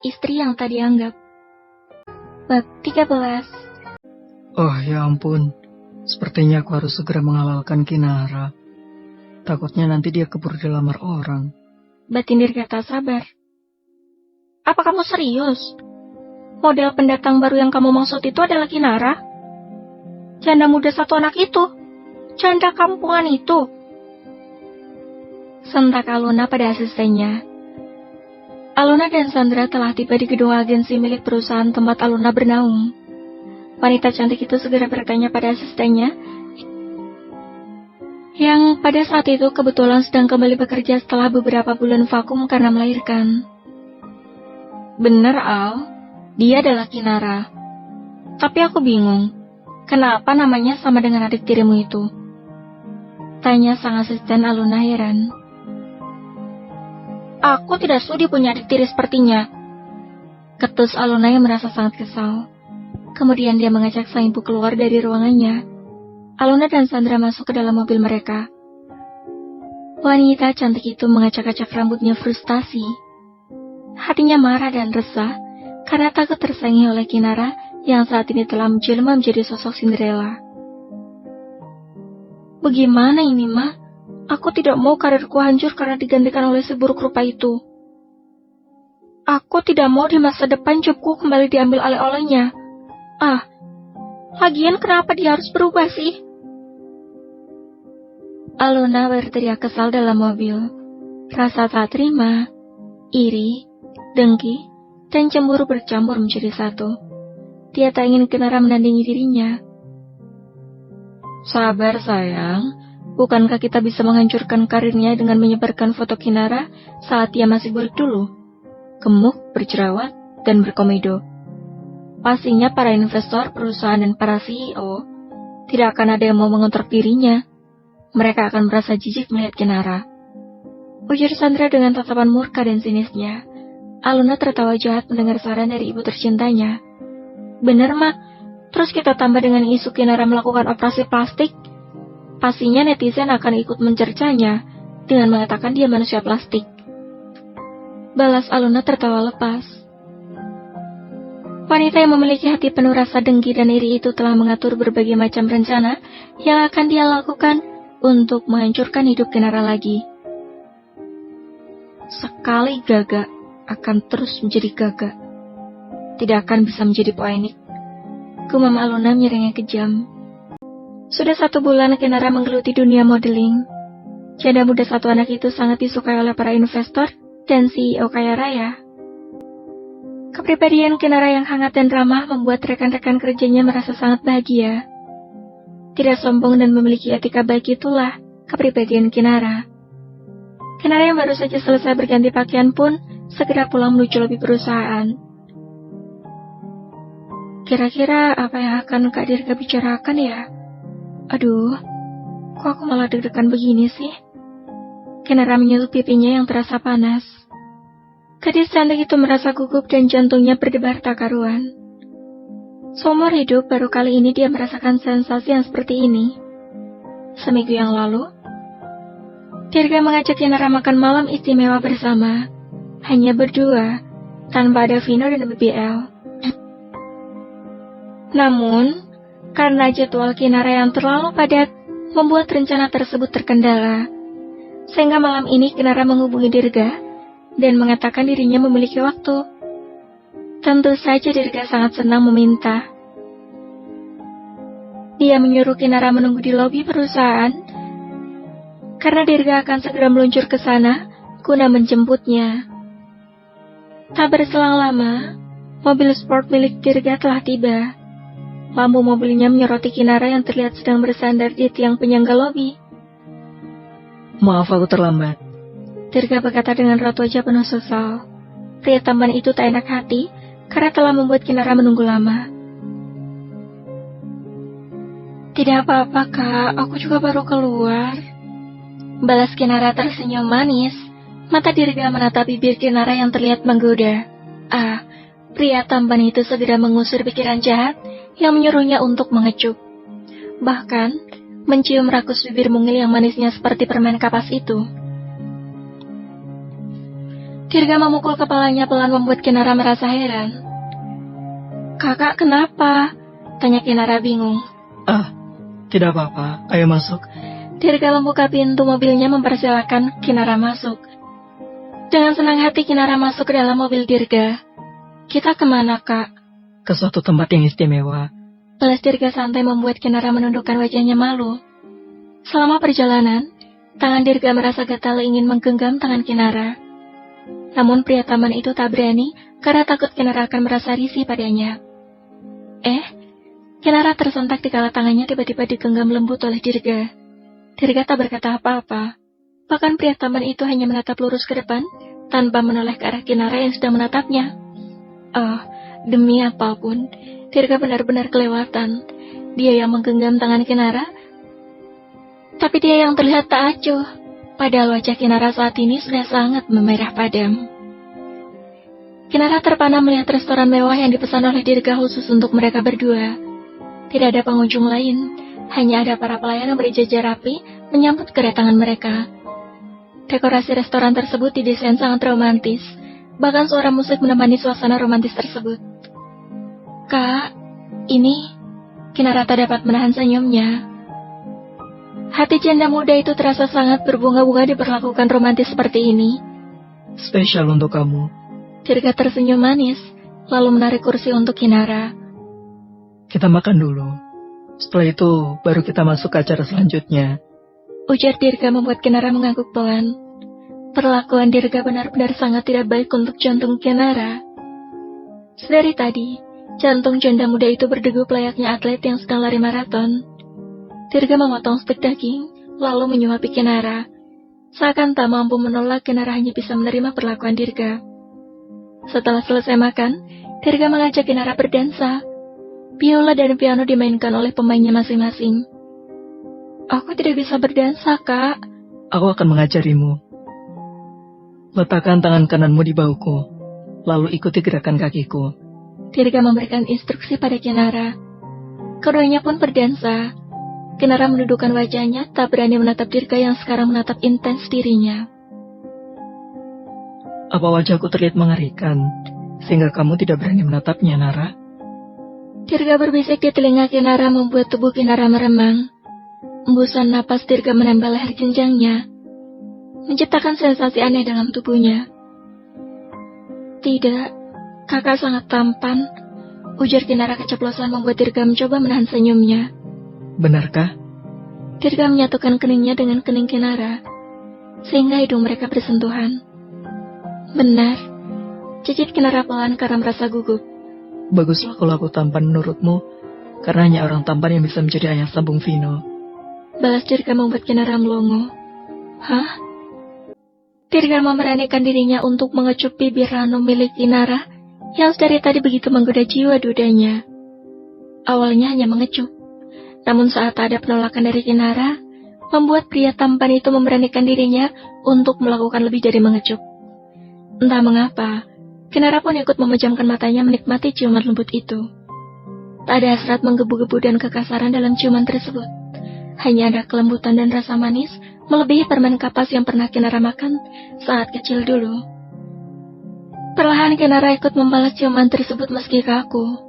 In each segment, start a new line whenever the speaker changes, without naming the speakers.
istri yang tak dianggap. Bab 13.
Oh ya ampun, sepertinya aku harus segera menghalalkan Kinara. Takutnya nanti dia keburu dilamar orang.
Batin Dirga tak sabar. Apa kamu serius? Model pendatang baru yang kamu maksud itu adalah Kinara? Janda muda satu anak itu? Janda kampungan itu? Sentak Alona pada asistennya. Alona dan Sandra telah tiba di gedung agensi milik perusahaan tempat Alona bernaung. Wanita cantik itu segera bertanya pada asistennya, yang pada saat itu kebetulan sedang kembali bekerja setelah beberapa bulan vakum karena melahirkan. Benar, Al, dia adalah Kinara. Tapi aku bingung, kenapa namanya sama dengan adik tirimu itu? Tanya sang asisten Alona heran. Aku tidak sudi punya adik tiri sepertinya. Ketus Alona yang merasa sangat kesal. Kemudian dia mengajak sang ibu keluar dari ruangannya. Alona dan Sandra masuk ke dalam mobil mereka. Wanita cantik itu mengacak-acak rambutnya frustasi. Hatinya marah dan resah karena takut tersaingi oleh Kinara yang saat ini telah menjelma menjadi sosok Cinderella. Bagaimana ini, Ma? Aku tidak mau karirku hancur karena digantikan oleh si buruk rupa itu. Aku tidak mau di masa depan jobku kembali diambil alih olehnya. Lagian kenapa dia harus berubah sih? Alona berteriak kesal dalam mobil. Rasa tak terima, iri, dengki, dan cemburu bercampur menjadi satu. Dia tak ingin Kinara menandingi dirinya. Sabar sayang, bukankah kita bisa menghancurkan karirnya dengan menyebarkan foto Kinara saat dia masih burik dulu? Gemuk, berjerawat, dan berkomedo. Pastinya para investor, perusahaan, dan para CEO tidak akan ada yang mau mengontrak dirinya. Mereka akan merasa jijik melihat Kinara. Ujar Sandra dengan tatapan murka dan sinisnya. Alona tertawa jahat mendengar saran dari ibu tercintanya. Bener, Ma. Terus kita tambah dengan isu Kinara melakukan operasi plastik. Pastinya netizen akan ikut mencercanya dengan mengatakan dia manusia plastik. Balas Alona tertawa lepas. Wanita yang memiliki hati penuh rasa dengki dan iri itu telah mengatur berbagai macam rencana yang akan dia lakukan untuk menghancurkan hidup Kinara lagi. Sekali gagal, akan terus menjadi gagal. Tidak akan bisa menjadi poenik. Gumam Alona menyeringai kejam. Sudah 1 bulan Kinara menggeluti dunia modeling. Janda muda satu anak itu sangat disukai oleh para investor dan CEO kaya raya. Kepribadian Kinara yang hangat dan ramah membuat rekan-rekan kerjanya merasa sangat bahagia. Tidak sombong dan memiliki etika baik itulah kepribadian Kinara. Kinara yang baru saja selesai berganti pakaian pun segera pulang menuju lobi perusahaan. Kira-kira apa yang akan Kak Dirga bicarakan ya? Aduh, kok aku malah deg-degan begini sih? Kinara menyentuh pipinya yang terasa panas. Gadis cantik itu merasa gugup dan jantungnya berdebar tak karuan. Seumur hidup baru kali ini dia merasakan sensasi yang seperti ini. Seminggu yang lalu, Dirga mengajak Kinara makan malam istimewa bersama. Hanya berdua, tanpa ada Vino dan BBL. Namun, karena jadwal Kinara yang terlalu padat, membuat rencana tersebut terkendala. Sehingga malam ini Kinara menghubungi Dirga dan mengatakan dirinya memiliki waktu. Tentu saja Dirga sangat senang meminta. Dia menyuruh Kinara menunggu di lobi perusahaan, karena Dirga akan segera meluncur ke sana guna menjemputnya. Tak berselang lama, mobil sport milik Dirga telah tiba. Lampu mobilnya menyoroti Kinara yang terlihat sedang bersandar di tiang penyangga lobi.
Maaf aku terlambat.
Dirga berkata dengan raut wajah penuh sesal. Pria tampan itu tak enak hati karena telah membuat Kinara menunggu lama. Tidak apa-apa Kak, aku juga baru keluar. Balas Kinara tersenyum manis. Mata Dirga menatap bibir Kinara yang terlihat menggoda. Pria tampan itu segera mengusir pikiran jahat yang menyuruhnya untuk mengecup. Bahkan, mencium rakus bibir mungil yang manisnya seperti permen kapas itu. Dirga memukul kepalanya pelan membuat Kinara merasa heran. Kakak kenapa? Tanya Kinara bingung.
Tidak apa-apa, ayo masuk.
Dirga membuka pintu mobilnya mempersilahkan Kinara masuk. Dengan senang hati Kinara masuk ke dalam mobil Dirga. Kita kemana, Kak?
Ke suatu tempat yang istimewa.
Balas Dirga santai membuat Kinara menundukkan wajahnya malu. Selama perjalanan, tangan Dirga merasa gatal ingin menggenggam tangan Kinara. Namun pria taman itu tak berani karena takut Kinara akan merasa risih padanya. Kinara tersentak dikala tangannya tiba-tiba digenggam lembut oleh Dirga. Dirga tak berkata apa-apa. Bahkan pria taman itu hanya menatap lurus ke depan tanpa menoleh ke arah Kinara yang sedang menatapnya. Demi apapun, Dirga benar-benar kelewatan. Dia yang menggenggam tangan Kinara, tapi dia yang terlihat tak acuh. Padahal wajah Kinara saat ini sudah sangat memerah padam. Kinara terpana melihat restoran mewah yang dipesan oleh Dirga khusus untuk mereka berdua. Tidak ada pengunjung lain, hanya ada para pelayan yang berjajar rapi menyambut kedatangan mereka. Dekorasi restoran tersebut didesain sangat romantis, bahkan suara musik menemani suasana romantis tersebut. Kak, ini... Kinara tak dapat menahan senyumnya. Hati janda muda itu terasa sangat berbunga-bunga diperlakukan romantis seperti ini.
Spesial untuk kamu.
Dirga tersenyum manis, lalu menarik kursi untuk Kinara.
Kita makan dulu. Setelah itu, baru kita masuk ke acara selanjutnya.
Ujar Dirga membuat Kinara mengangguk pelan. Perlakuan Dirga benar-benar sangat tidak baik untuk jantung Kinara. Sedari tadi, jantung janda muda itu berdegup layaknya atlet yang sedang lari maraton. Dirga memotong stik daging, lalu menyuapi Kinara. Seakan tak mampu menolak, Kinara hanya bisa menerima perlakuan Dirga. Setelah selesai makan, Dirga mengajak Kinara berdansa. Biola dan piano dimainkan oleh pemainnya masing-masing. Aku tidak bisa berdansa, Kak.
Aku akan mengajarimu. Letakkan tangan kananmu di bahuku, lalu ikuti gerakan kakiku.
Dirga memberikan instruksi pada Kinara. Keduanya pun berdansa. Kinara menundukkan wajahnya, tak berani menatap Dirga yang sekarang menatap intens dirinya.
Apa wajahku terlihat mengerikan, sehingga kamu tidak berani menatapnya, Nara?
Dirga berbisik di telinga Kinara membuat tubuh Kinara meremang. Embusan napas Dirga menempel leher jenjangnya, menciptakan sensasi aneh dalam tubuhnya. Tidak, kakak sangat tampan, ujar Kinara keceplosan membuat Dirga mencoba menahan senyumnya.
Benarkah?
Dirga menyatukan keningnya dengan kening Kinara, sehingga hidung mereka bersentuhan. Benar, cicit Kinara pelan karena merasa gugup.
Baguslah kalau aku tampan menurutmu, karena hanya orang tampan yang bisa menjadi ayah sambung Vino.
Balas Dirga membuat Kinara melongo. Hah? Dirga memberanikan dirinya untuk mengecup bibir Rano milik Kinara, yang dari tadi begitu menggoda jiwa dudanya. Awalnya hanya mengecup, namun saat ada penolakan dari Kinara, membuat pria tampan itu memberanikan dirinya untuk melakukan lebih dari mengecup. Entah mengapa, Kinara pun ikut memejamkan matanya menikmati ciuman lembut itu. Tak ada hasrat menggebu-gebu dan kekasaran dalam ciuman tersebut. Hanya ada kelembutan dan rasa manis melebihi permen kapas yang pernah Kinara makan saat kecil dulu. Perlahan Kinara ikut membalas ciuman tersebut meski kaku.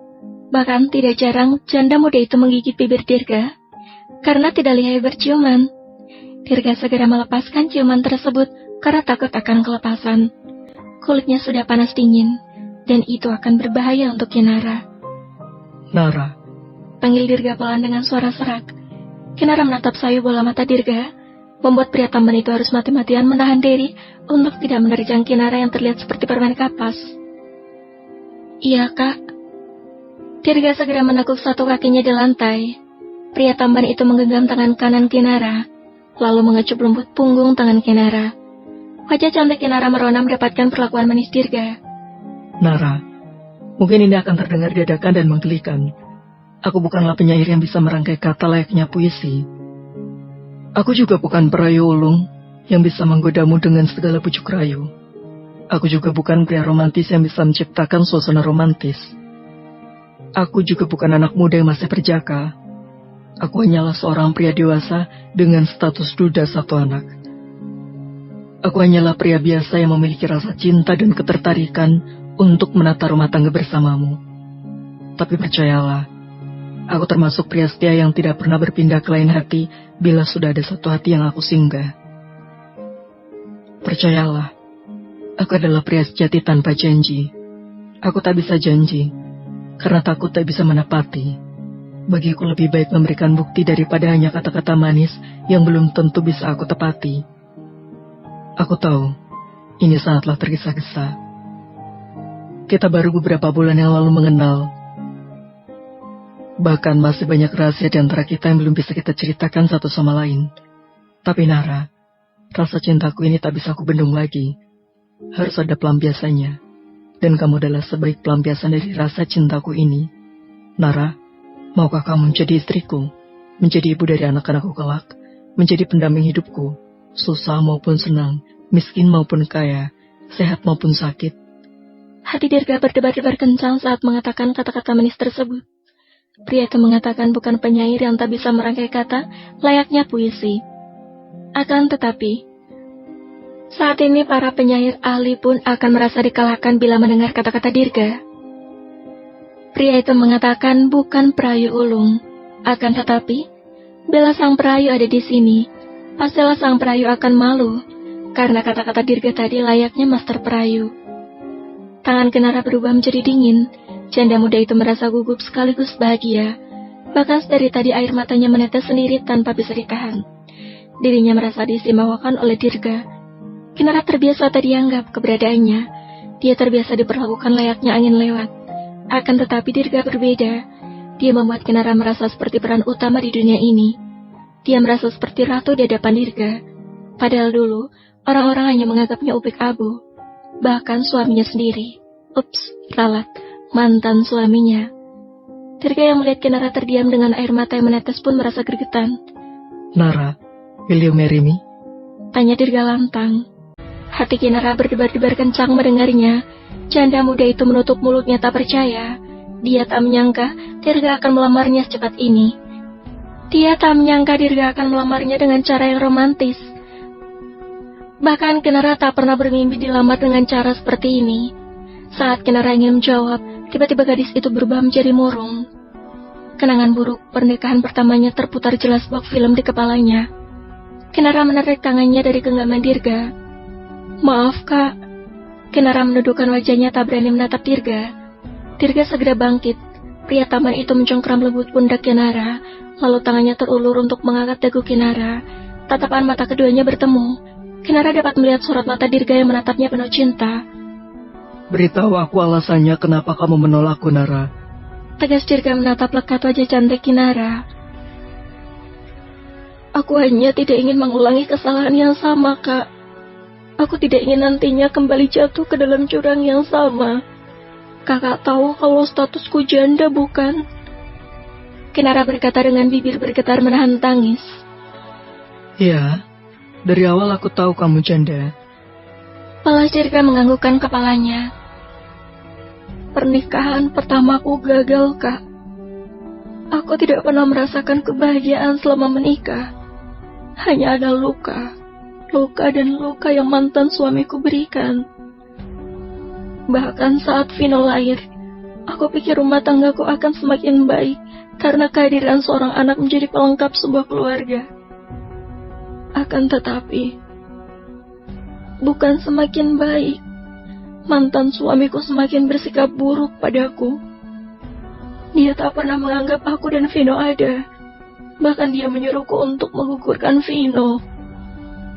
Bahkan tidak jarang janda muda itu menggigit bibir Dirga karena tidak lihai berciuman. Dirga segera melepaskan ciuman tersebut karena takut akan kelepasan. Kulitnya sudah panas dingin, dan itu akan berbahaya untuk Kinara.
Nara,
panggil Dirga pelan dengan suara serak. Kinara menatap sayu bola mata Dirga, membuat pria tampan itu harus mati-matian menahan diri untuk tidak menerjang Kinara yang terlihat seperti permen kapas. Iya, Kak. Dirga segera menekuk satu kakinya di lantai. Pria tampan itu menggenggam tangan kanan Kinara, lalu mengecup lembut punggung tangan Kinara. Wajah cantik Kinara merona mendapatkan perlakuan manis Dirga.
Nara, mungkin ini akan terdengar dadakan dan menggelikan. Aku bukanlah penyair yang bisa merangkai kata layaknya puisi. Aku juga bukan perayu ulung yang bisa menggodamu dengan segala bujuk rayu. Aku juga bukan pria romantis yang bisa menciptakan suasana romantis. Aku juga bukan anak muda yang masih perjaka. Aku hanyalah seorang pria dewasa dengan status duda satu anak. Aku hanyalah pria biasa yang memiliki rasa cinta dan ketertarikan untuk menata rumah tangga bersamamu. Tapi percayalah, aku termasuk pria setia yang tidak pernah berpindah ke lain hati bila sudah ada satu hati yang aku singgah. Percayalah, aku adalah pria sejati tanpa janji. Aku tak bisa janji, karena takut tak bisa menepati. Bagiku lebih baik memberikan bukti daripada hanya kata-kata manis yang belum tentu bisa aku tepati. Aku tahu, ini sangatlah tergesa-gesa. Kita baru beberapa bulan yang lalu mengenal. Bahkan masih banyak rahasia di antara kita yang belum bisa kita ceritakan satu sama lain. Tapi Nara, rasa cintaku ini tak bisa aku bendung lagi. Harus ada pelampiasannya. Dan kamu adalah sebaik pelampiasan dari rasa cintaku ini. Nara, maukah kamu menjadi istriku? Menjadi ibu dari anak-anakku kelak? Menjadi pendamping hidupku? Susah maupun senang, miskin maupun kaya, sehat maupun sakit.
Hati Dirga berdebar-debar kencang saat mengatakan kata-kata manis tersebut. Pria itu mengatakan bukan penyair yang tak bisa merangkai kata, layaknya puisi. Akan tetapi, saat ini para penyair ahli pun akan merasa dikalahkan bila mendengar kata-kata Dirga. Pria itu mengatakan bukan perayu ulung. Akan tetapi, bila sang perayu ada di sini, pastilah sang perayu akan malu, karena kata-kata Dirga tadi layaknya master perayu. Tangan Kinara berubah menjadi dingin. Janda muda itu merasa gugup sekaligus bahagia. Bahkan dari tadi air matanya menetes sendiri tanpa bisa ditahan. Dirinya merasa diistimewakan oleh Dirga. Kinara terbiasa tak dianggap keberadaannya. Dia terbiasa diperlakukan layaknya angin lewat. Akan tetapi Dirga berbeda. Dia membuat Kinara merasa seperti peran utama di dunia ini. Dia merasa seperti ratu di hadapan Dirga. Padahal dulu, orang-orang hanya menganggapnya ubik abu. Bahkan suaminya sendiri. Ralat, mantan suaminya. Dirga yang melihat Kinara terdiam dengan air mata yang menetes pun merasa gregetan.
Nara, will you marry me?
Tanya Dirga lantang. Hati Kinara berdebar-debar kencang mendengarnya. Janda muda itu menutup mulutnya tak percaya. Dia tak menyangka Dirga akan melamarnya secepat ini. Dia tak menyangka Dirga akan melamarnya dengan cara yang romantis. Bahkan Kinara tak pernah bermimpi dilamar dengan cara seperti ini. Saat Kinara ingin menjawab, tiba-tiba gadis itu berubah menjadi murung. Kenangan buruk pernikahan pertamanya terputar jelas bak film di kepalanya. Kinara menarik tangannya dari genggaman Dirga. Maaf kak. Kinara menundukkan wajahnya tak berani menatap Dirga. Dirga segera bangkit. Pria taman itu mencengkram lembut pundak Kinara, lalu tangannya terulur untuk mengangkat dagu Kinara. Tatapan mata keduanya bertemu. Kinara dapat melihat sorot mata Dirga yang menatapnya penuh cinta.
Beritahu aku alasannya kenapa kamu menolakku, Nara.
Tegas Dirga menatap lekat wajah cantik Kinara. Aku hanya tidak ingin mengulangi kesalahan yang sama, Kak. Aku tidak ingin nantinya kembali jatuh ke dalam jurang yang sama. Kakak tahu kalau statusku janda, bukan? Kinara berkata dengan bibir bergetar menahan tangis.
Ya. Dari awal aku tahu kamu janda.
Balas Dirga menganggukkan kepalanya. Pernikahan pertamaku gagal, Kak. Aku tidak pernah merasakan kebahagiaan selama menikah. Hanya ada luka dan luka yang mantan suamiku berikan. Bahkan saat Vino lahir, aku pikir rumah tanggaku akan semakin baik karena kehadiran seorang anak menjadi pelengkap sebuah keluarga. Akan tetapi, bukan semakin baik. Mantan suamiku semakin bersikap buruk padaku. Dia tak pernah menganggap aku dan Vino ada. Bahkan dia menyuruhku untuk menggugurkan Vino.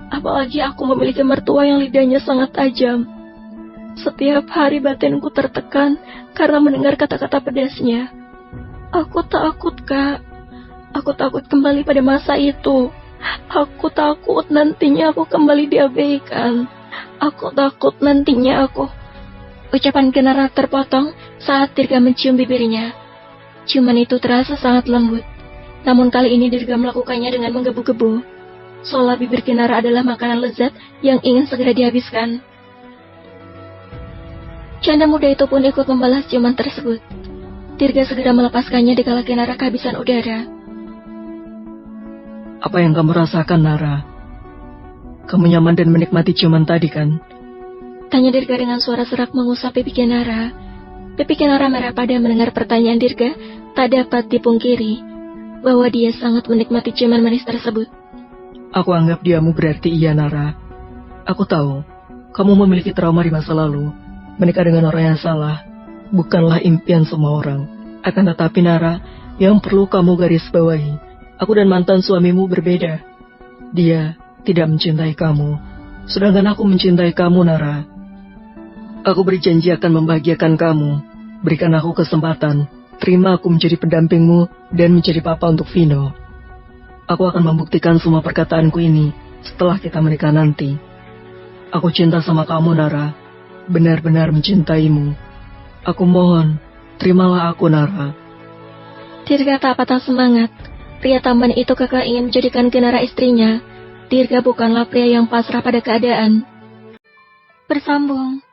Apalagi aku memiliki mertua yang lidahnya sangat tajam. Setiap hari batinku tertekan karena mendengar kata-kata pedasnya. Aku takut, Kak. Aku takut kembali pada masa itu. Aku takut nantinya aku kembali diabaikan. Aku takut nantinya aku... Ucapan Kinara terpotong saat Dirga mencium bibirnya. Ciuman itu terasa sangat lembut. Namun kali ini Dirga melakukannya dengan menggebu-gebu. Seolah bibir Kinara adalah makanan lezat yang ingin segera dihabiskan. Janda muda itu pun ikut membalas ciuman tersebut. Dirga segera melepaskannya dikala Kinara kehabisan udara.
Apa yang kamu rasakan, Nara? Kamu nyaman dan menikmati ciuman tadi kan?
Tanya Dirga dengan suara serak mengusap pipi Kinara. Pipi Kinara merah pada mendengar pertanyaan Dirga, tak dapat dipungkiri bahwa dia sangat menikmati ciuman manis tersebut.
Aku anggap diamu berarti iya, Nara. Aku tahu, kamu memiliki trauma di masa lalu. Menikah dengan orang yang salah bukanlah impian semua orang. Akan tetapi, Nara, yang perlu kamu garis bawahi, aku dan mantan suamimu berbeda. Dia tidak mencintai kamu, sedangkan aku mencintai kamu, Nara. Aku berjanji akan membahagiakan kamu. Berikan aku kesempatan. Terima aku menjadi pendampingmu dan menjadi papa untuk Vino. Aku akan membuktikan semua perkataanku ini setelah kita menikah nanti. Aku cinta sama kamu, Nara. Benar-benar mencintaimu. Aku mohon, terimalah aku, Nara.
Dirga tak patah semangat. Pria tampan itu kekeh ingin menjadikan Kinara istrinya. Dirga bukanlah pria yang pasrah pada keadaan. Bersambung.